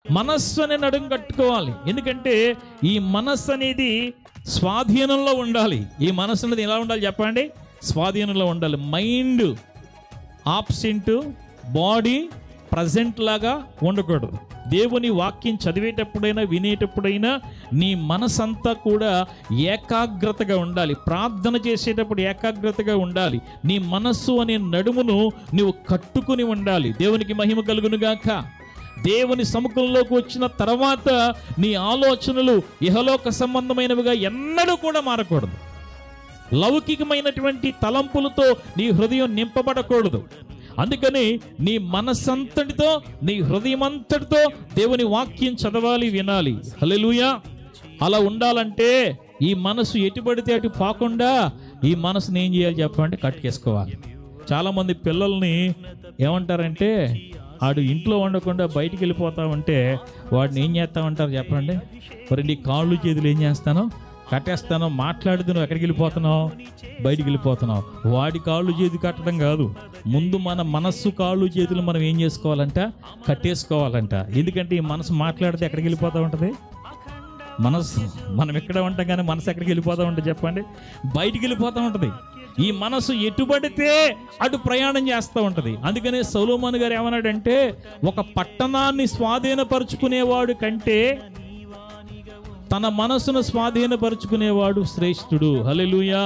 మనస్సు అనే నడుం కట్టుకోవాలి. ఎందుకంటే ఈ మనస్సు అనేది స్వాధీనంలో ఉండాలి. ఈ మనస్సు అనేది ఎలా ఉండాలి చెప్పండి? స్వాధీనంలో ఉండాలి. మైండ్ ఆబ్సెంట్, బాడీ ప్రజెంట్ లాగా ఉండకూడదు. దేవుని వాక్యం చదివేటప్పుడైనా వినేటప్పుడైనా నీ మనసంతా కూడా ఏకాగ్రతగా ఉండాలి. ప్రార్థన చేసేటప్పుడు ఏకాగ్రతగా ఉండాలి. నీ మనస్సు అనే నడుమును నువ్వు కట్టుకుని ఉండాలి. దేవునికి మహిమ కలుగునుగాక. దేవుని సముఖంలోకి వచ్చిన తర్వాత నీ ఆలోచనలు ఇహలోక సంబంధమైనవిగా ఎన్నడూ కూడా మారకూడదు. లౌకికమైనటువంటి తలంపులతో నీ హృదయం నింపబడకూడదు. అందుకని నీ మనస్సంతటితో, నీ హృదయం అంతటితో దేవుని వాక్యం చదవాలి, వినాలి. హల్లెలూయా. అలా ఉండాలంటే ఈ మనసు ఎటు పడితే అటు పోకుండా ఈ మనసుని ఏం చేయాలి చెప్పండి? కట్టుకేసుకోవాలి. చాలామంది పిల్లల్ని ఏమంటారంటే, వాడు ఇంట్లో ఉండకుండా బయటికి వెళ్ళిపోతా ఉంటే వాడిని ఏం చేస్తామంటారు చెప్పండి? మరి నీ కాళ్ళు చేతులు ఏం చేస్తానో కట్టేస్తానో, మాట్లాడుతూ నువ్వు ఎక్కడికి వెళ్ళిపోతున్నావు? బయటికి వెళ్ళిపోతున్నావు. వాడి కాళ్ళు చేతులు కట్టడం కాదు, ముందు మన మనస్సు కాళ్ళు చేతులు మనం ఏం చేసుకోవాలంట? కట్టేసుకోవాలంట. ఎందుకంటే ఈ మనసు మాట్లాడితే ఎక్కడికి వెళ్ళిపోతూ ఉంటుంది? మనసు మనం ఎక్కడ ఉంటాం కానీ మనసు ఎక్కడికి వెళ్ళిపోతూ ఉంటుంది చెప్పండి? బయటికి వెళ్ళిపోతూ ఉంటుంది. ఈ మనసు ఎటుబడితే అటు ప్రయాణం చేస్తూ ఉంటుంది. అందుకనే సొలొమోను గారు ఏమన్నాడంటే, ఒక పట్టణాన్ని స్వాధీనపరుచుకునేవాడు కంటే తన మనసును స్వాధీనపరుచుకునేవాడు శ్రేష్ఠుడు. హల్లెలూయా.